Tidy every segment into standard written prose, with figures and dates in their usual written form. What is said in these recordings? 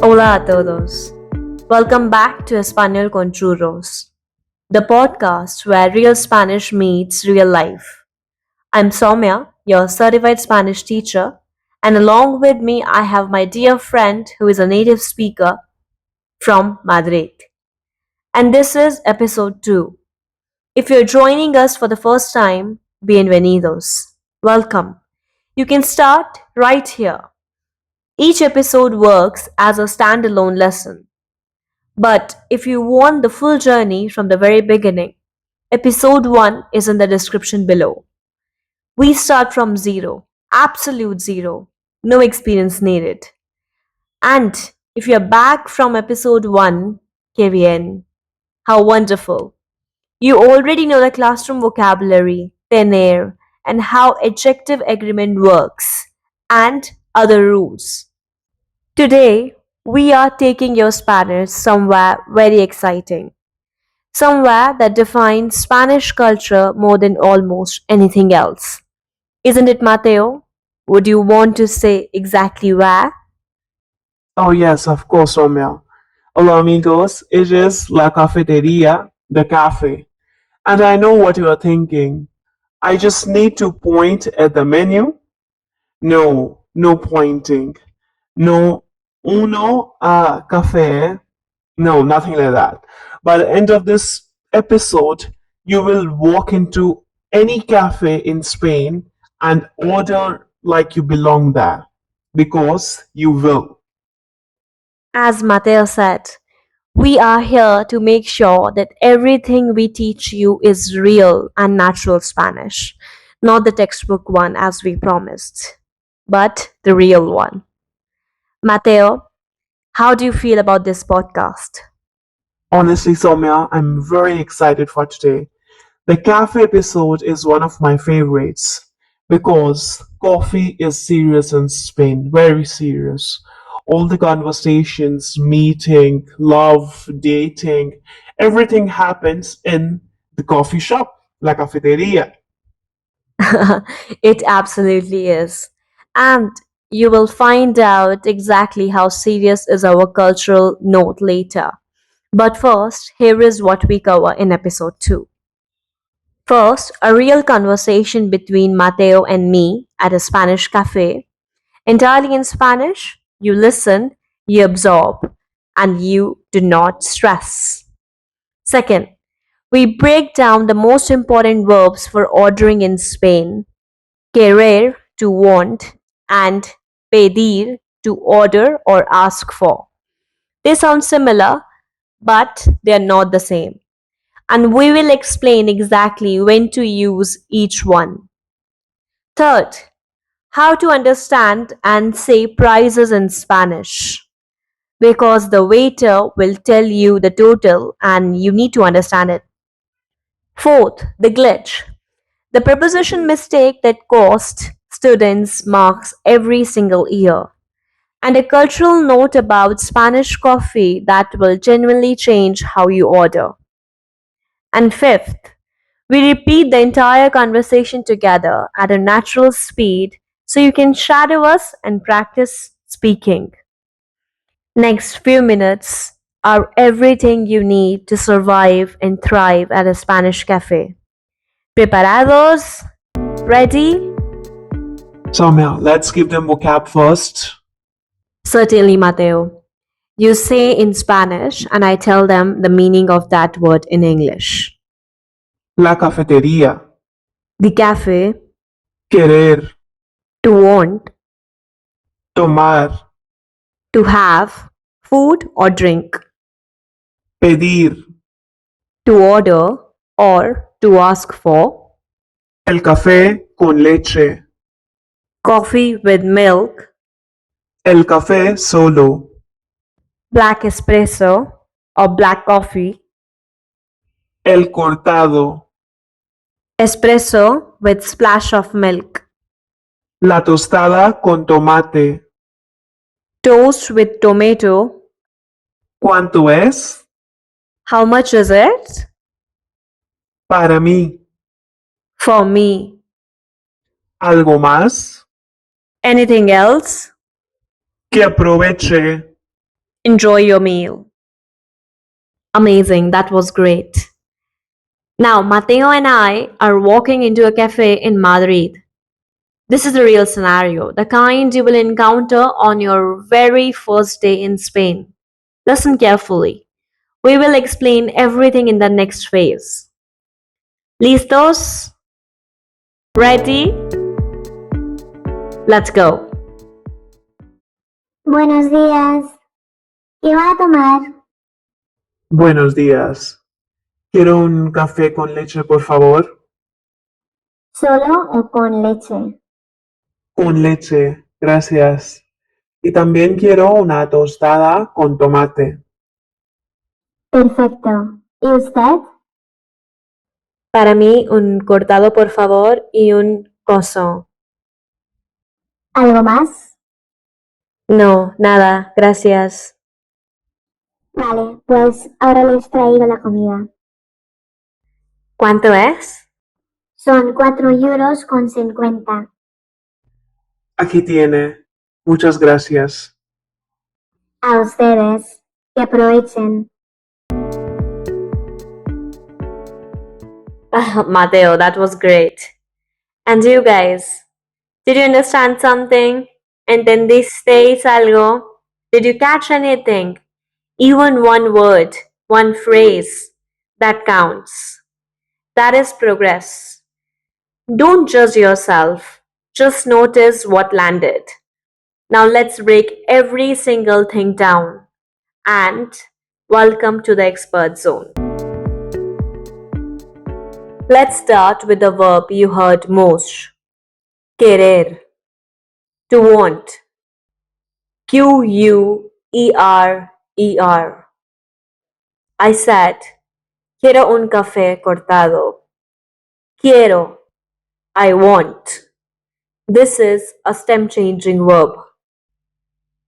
Hola a todos. Welcome back to Español con Churros, the podcast where real Spanish meets real life. I'm Saumya, your certified Spanish teacher, and along with me I have my dear friend who is a native speaker from Madrid. And this is episode 2. If you're joining us for the first time, bienvenidos. Welcome. You can start right here. Each episode works as a standalone lesson. But if you want the full journey from the very beginning, episode 1 is in the description below. We start from zero, absolute zero, no experience needed. And if you're back from episode 1, que bien, how wonderful. You already know the classroom vocabulary, tener, and how adjective agreement works, and other rules. Today, we are taking your Spanish somewhere very exciting. Somewhere that defines Spanish culture more than almost anything else. Isn't it, Mateo? Would you want to say exactly where? Oh, yes, of course, Romeo. Hola, amigos. It is La Cafeteria, the cafe. And I know what you are thinking. I just need to point at the menu? No, no pointing. No, uno a café. No, nothing like that. By the end of this episode, you will walk into any cafe in Spain and order like you belong there. Because you will. As Mateo said, we are here to make sure that everything we teach you is real and natural Spanish, not the textbook one as we promised, but the real one. Mateo, how do you feel about this podcast? Honestly, Soumya, I'm very excited for today. The cafe episode is one of my favorites because coffee is serious in Spain, very serious. All the conversations, meeting, love, dating, everything happens in the coffee shop, la cafeteria. It absolutely is. And you will find out exactly how serious is our cultural note later. But first, here is what we cover in episode 2. First, a real conversation between Mateo and me at a Spanish cafe. Entirely in Spanish, you listen, you absorb, and you do not stress. Second, we break down the most important verbs for ordering in Spain: querer, to want, and pedir, to order or ask for. They sound similar, but they are not the same. And we will explain exactly when to use each one. Third, how to understand and say prices in Spanish. Because the waiter will tell you the total and you need to understand it. Fourth, the glitch. The preposition mistake that cost students marks every single year. And a cultural note about Spanish coffee that will genuinely change how you order. And fifth, we repeat the entire conversation together at a natural speed so you can shadow us and practice speaking. Next few minutes are everything you need to survive and thrive at a Spanish cafe. ¿Preparados? Ready? Soumya, let's give them vocab first. Certainly, Mateo. You say in Spanish, and I tell them the meaning of that word in English. La cafeteria, The cafe, querer, to want, tomar, to have, food or drink, pedir, to order or to ask for, el café con leche, coffee with milk, el café solo, black espresso or black coffee, el cortado, espresso with splash of milk, la tostada con tomate. toast with tomato. ¿Cuánto es? How much is it? Para mí. For me. ¿Algo más? Anything else? Que aproveche. Enjoy your meal. Amazing, that was great. Now, Mateo and I are walking into a cafe in Madrid. This is a real scenario, the kind you will encounter on your very first day in Spain. Listen carefully. We will explain everything in the next phase. ¿Listos? Ready? Let's go. Buenos días. ¿Qué va a tomar? Buenos días. Quiero un café con leche, por favor. ¿Solo o con leche? Con leche, gracias. Y también quiero una tostada con tomate. Perfecto. ¿Y usted? Para mí, un cortado por favor y un croissant. ¿Algo más? No, nada, gracias. Vale, pues ahora les traigo la comida. ¿Cuánto es? Son 4 euros con 50. Aquí tiene. Muchas gracias. A ustedes. Que aprovechen. Mateo, that was great. And you guys, did you understand something? ¿Entendisteis algo? Did you catch anything? Even one word, one phrase, that counts. That is progress. Don't judge yourself. Just notice what landed. Now let's break every single thing down. And welcome to the expert zone. Let's start with the verb you heard most. Querer. To want. Querer. I said, quiero un café cortado. Quiero. I want. This is a stem changing verb,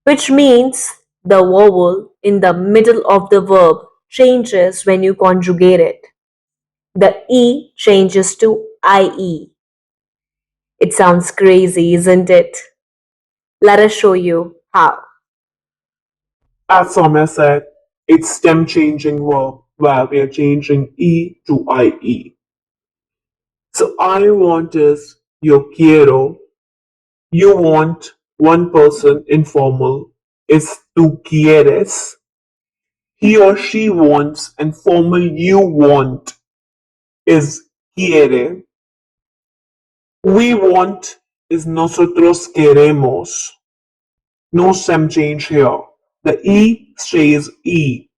which means the vowel in the middle of the verb changes when you conjugate it. The E changes to IE. It sounds crazy, isn't it? Let us show you how. As Saumya said, it's stem changing verb where we are changing E to IE. So I want is yo quiero. You want, one person informal is tú quieres. He or she wants, and formal you want is quiere. We want is nosotros queremos. No stem change here. The E stays E.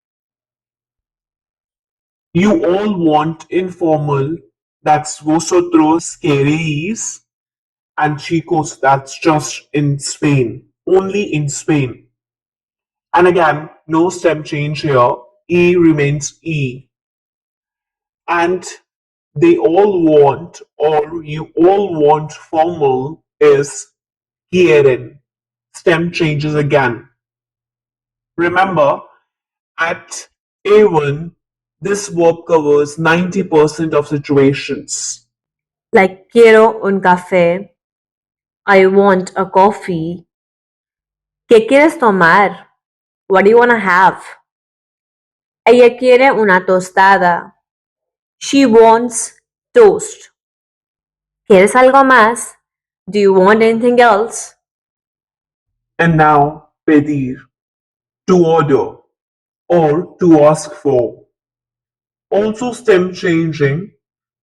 You all want informal, that's vosotros queréis. And chicos, that's just in Spain. Only in Spain. And again, no stem change here. E remains E. And they all want, or you all want formal is quieren. Stem changes again. Remember, at A1, this verb covers 90% of situations. Like quiero un café. I want a coffee. ¿Qué quieres tomar? What do you want to have? Ella quiere una tostada. She wants toast. ¿Quieres algo más? Do you want anything else? And now, pedir, to order, or to ask for. Also stem changing,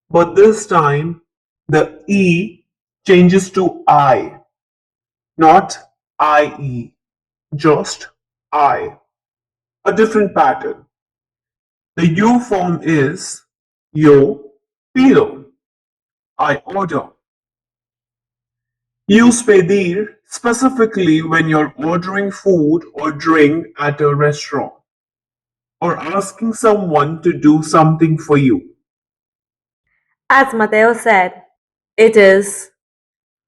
but this time the E changes to I, not IE, just I. A different pattern. The U form is yo pido, I order. Use pedir specifically when you're ordering food or drink at a restaurant or asking someone to do something for you. As Mateo said, it is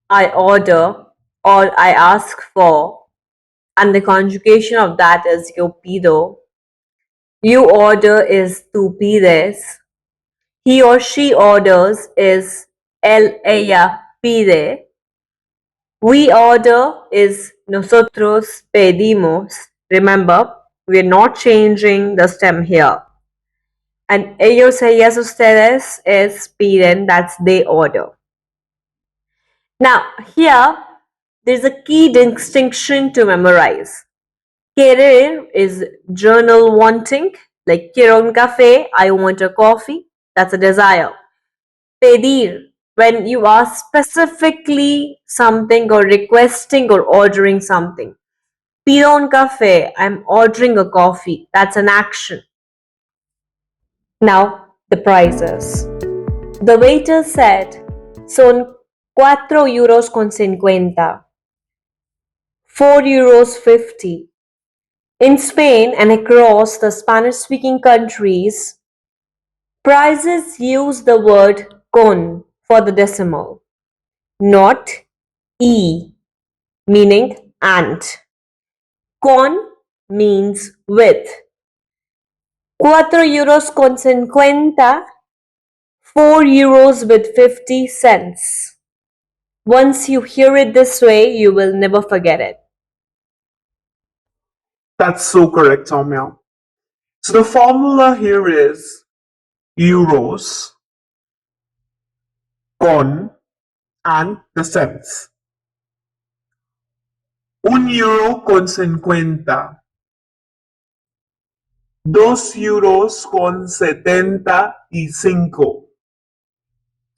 I order or I ask for, and the conjugation of that is yo pido. You order is tú pides. He or she orders is ella pide. We order is nosotros pedimos. Remember? We're not changing the stem here. And ellos, ellas, ustedes is piden, that's they order. Now, here, there's a key distinction to memorize. Querer is journal wanting, like quiero un café, I want a coffee, that's a desire. Pedir, when you are specifically something or requesting or ordering something. Pido un café, I'm ordering a coffee, that's an action. Now, the prices. The waiter said, son 4 euros con 50. 4 euros 50. In Spain and across the Spanish-speaking countries, prices use the word con for the decimal, not e, meaning and. Con means with. 4 euros con 50, 4 euros with 50 cents. Once you hear it this way, you will never forget it. That's so correct, Saumya. So the formula here is euros, con, and the cents. 1 euro con 50. 2 euros con 75.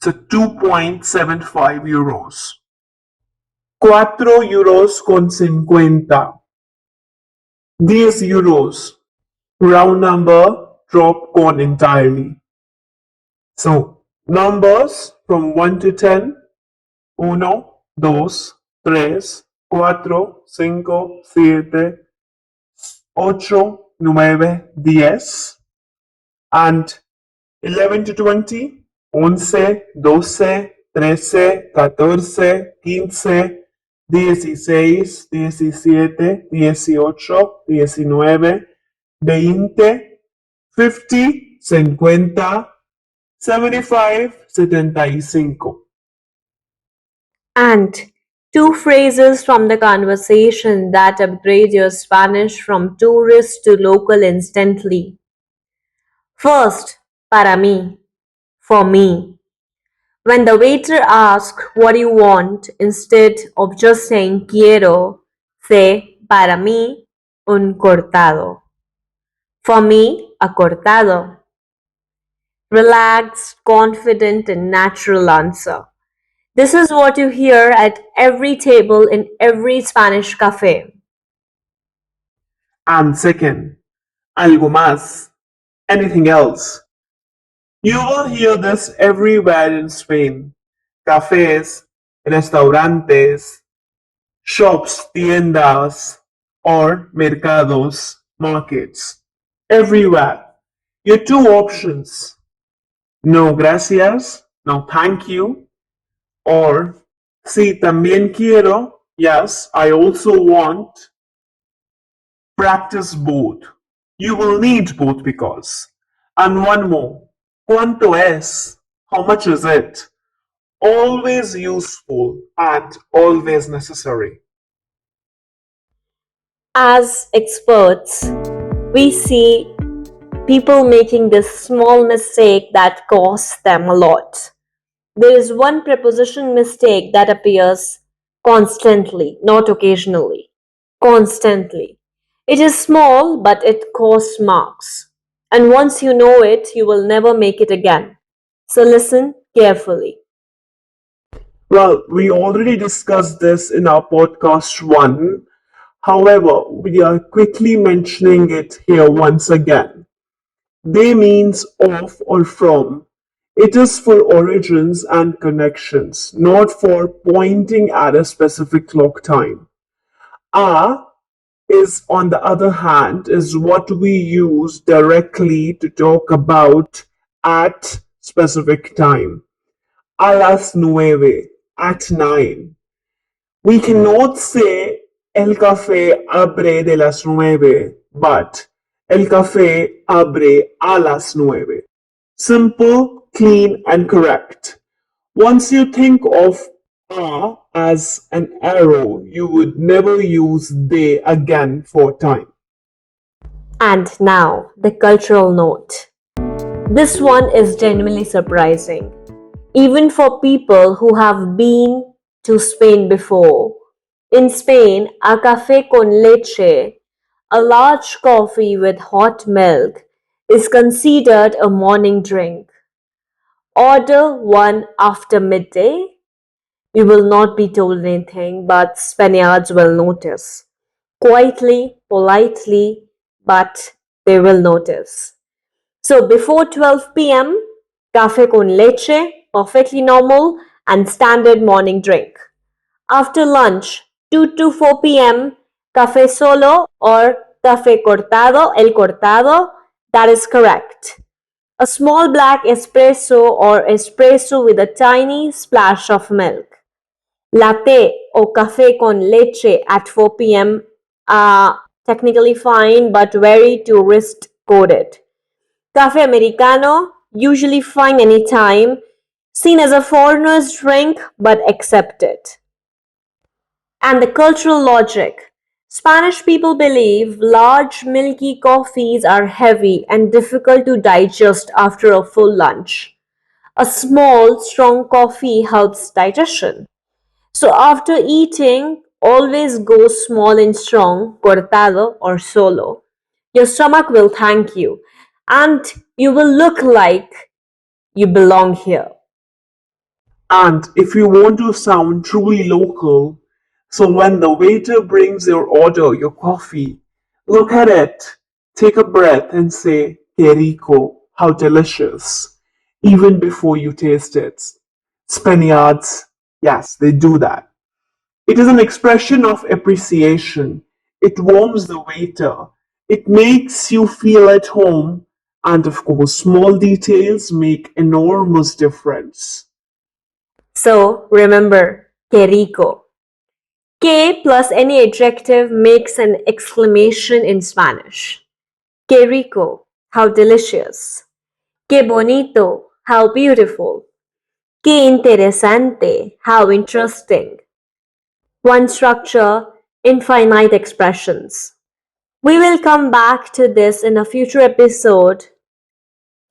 So 2.75 euros. 4 euros con 50. 10 euros. Round number, drop con entirely. So numbers from 1 to 10. 1, 2, 3, 4, 5, 7, 8, 9, 10. And 11 to 20. 11, 12, 13, 14, 15, 16, 17, 18, 19, 20, 50, 50, 75, 75. And two phrases from the conversation that upgrade your Spanish from tourist to local instantly. First, para mí, for me. When the waiter asks what you want, instead of just saying quiero, say para mí un cortado. For me, a cortado. Relaxed, confident, and natural answer. This is what you hear at every table in every Spanish cafe. And second, algo más, anything else. You will hear this everywhere in Spain. Cafes, restaurantes, shops, tiendas, or mercados, markets. Everywhere. Your two options. No gracias, no thank you, or sí, también quiero, yes, I also want. Practice both. You will need both because. And one more. ¿Cuánto es? How much is it? Always useful and always necessary. As experts, we see people making this small mistake that costs them a lot. There is one preposition mistake that appears constantly, not occasionally. Constantly. It is small, but it costs marks. And once you know it, you will never make it again. So listen carefully. Well, we already discussed this in our podcast 1. However, we are quickly mentioning it here once again. They means of or from. It is for origins and connections, not for pointing at a specific clock time. A is, on the other hand, is what we use directly to talk about at specific time. A las 9, at 9. We cannot say el café abre de las 9, but el café abre a las 9. Simple, clean, and correct. Once you think of a as an arrow, you would never use de again for time. And now, the cultural note. This one is genuinely surprising, even for people who have been to Spain before. In Spain, a café con leche, a large coffee with hot milk, is considered a morning drink. Order one after midday. You will not be told anything, but Spaniards will notice. Quietly, politely, but they will notice. So before 12 p.m., café con leche, perfectly normal and standard morning drink. After lunch, 2 to 4 p.m., café solo or café cortado, el cortado, that is correct. A small black espresso or espresso with a tiny splash of milk. Latte or café con leche at 4 p.m. are technically fine but very tourist coded. Café americano, usually fine anytime, seen as a foreigner's drink but accepted. And the cultural logic. Spanish people believe large milky coffees are heavy and difficult to digest after a full lunch. A small, strong coffee helps digestion. So after eating, always go small and strong, cortado or solo. Your stomach will thank you, and you will look like you belong here. And if you want to sound truly local, so when the waiter brings your order, your coffee, look at it, take a breath and say, "Que rico," how delicious, even before you taste it. Spaniards, yes, they do that. It is an expression of appreciation. It warms the waiter. It makes you feel at home. And of course, small details make enormous difference. So remember, que rico. Que plus any adjective makes an exclamation in Spanish. Que rico, how delicious. Que bonito, how beautiful. Que interesante, how interesting. One structure, infinite expressions. We will come back to this in a future episode,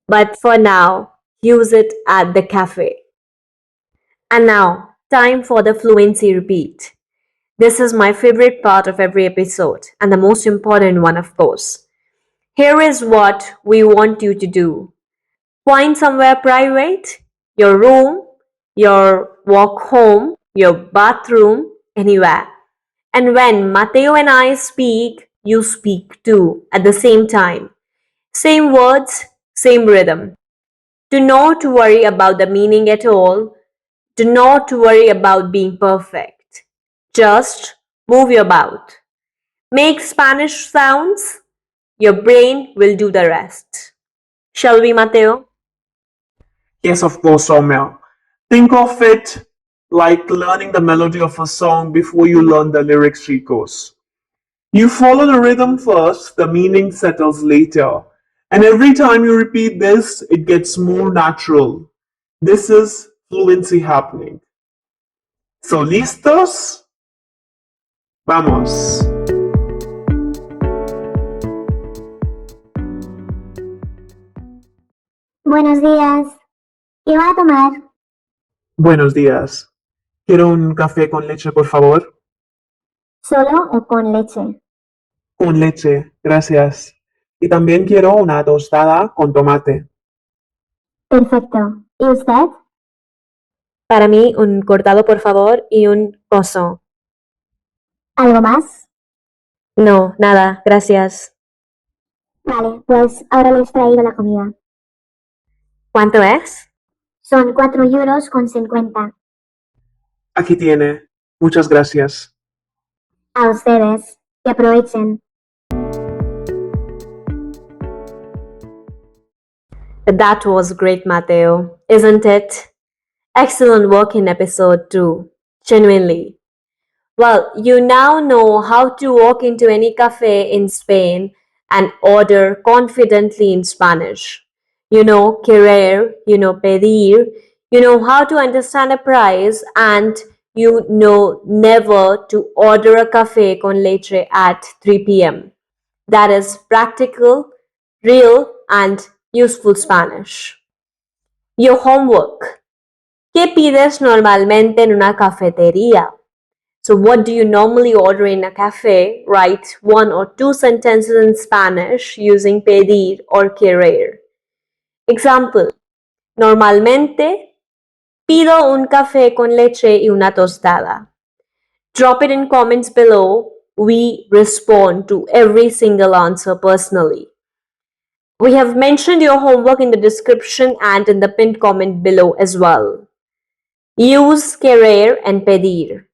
but for now, use it at the cafe. And now, time for the fluency repeat. This is my favorite part of every episode, and the most important one, of course. Here is what we want you to do. Find somewhere private, your room, your walk home, your bathroom, anywhere. And when Mateo and I speak, you speak too at the same time. Same words, same rhythm. Do not worry about the meaning at all. Do not worry about being perfect. Just move your mouth. Make Spanish sounds. Your brain will do the rest. Shall we, Mateo? Yes, of course, Saumya. Think of it like learning the melody of a song before you learn the lyrics, Chicos. You follow the rhythm first, the meaning settles later. And every time you repeat this, it gets more natural. This is fluency happening. So, ¿listos? Vamos. Buenos días. ¿Qué va a tomar? Buenos días. Quiero un café con leche, por favor. ¿Solo o con leche? Con leche, gracias. Y también quiero una tostada con tomate. Perfecto. ¿Y usted? Para mí, un cortado, por favor, y un croissant. ¿Algo más? No, nada, gracias. Vale, pues ahora les traigo la comida. ¿Cuánto es? Son 4 euros con 50. Aquí tiene. Muchas gracias. A ustedes. Que aprovechen. That was great, Mateo, isn't it? Excellent work in episode 2. Genuinely. Well, you now know how to walk into any cafe in Spain and order confidently in Spanish. You know querer, you know pedir, you know how to understand a price, and you know never to order a café con leche at 3 p.m. That is practical, real, and useful Spanish. Your homework. ¿Qué pides normalmente en una cafetería? So what do you normally order in a cafe? Write 1 or 2 sentences in Spanish using PEDIR or QUERER. Example. Normalmente pido un café con leche y una tostada. Drop it in comments below. We respond to every single answer personally. We have mentioned your homework in the description and in the pinned comment below as well. Use QUERER and PEDIR.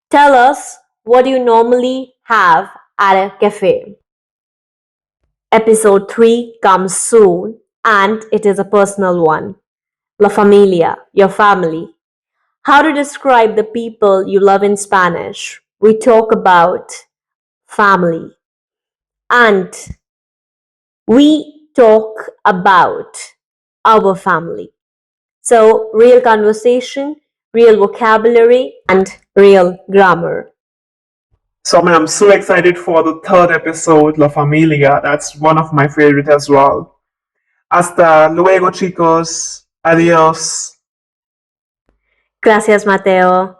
Tell us what you normally have at a cafe. Episode 3 comes soon and it is a personal one. La familia, your family. How to describe the people you love in Spanish. We talk about family. And we talk about our family. So, real conversation, real vocabulary, and real grammar. So I'm so excited for the third episode, La Familia. That's one of my favorite as well. Hasta luego, chicos. Adiós. Gracias, Mateo.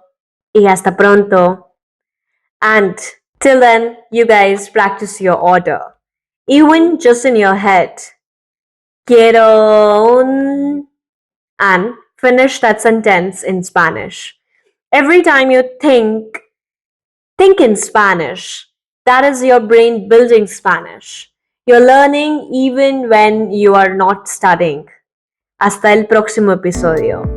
Y hasta pronto. And till then, you guys practice your order. Even just in your head. Quiero un... And finish that sentence in Spanish. Every time you think in Spanish. That is your brain building Spanish. You're learning even when you are not studying. Hasta el próximo episodio.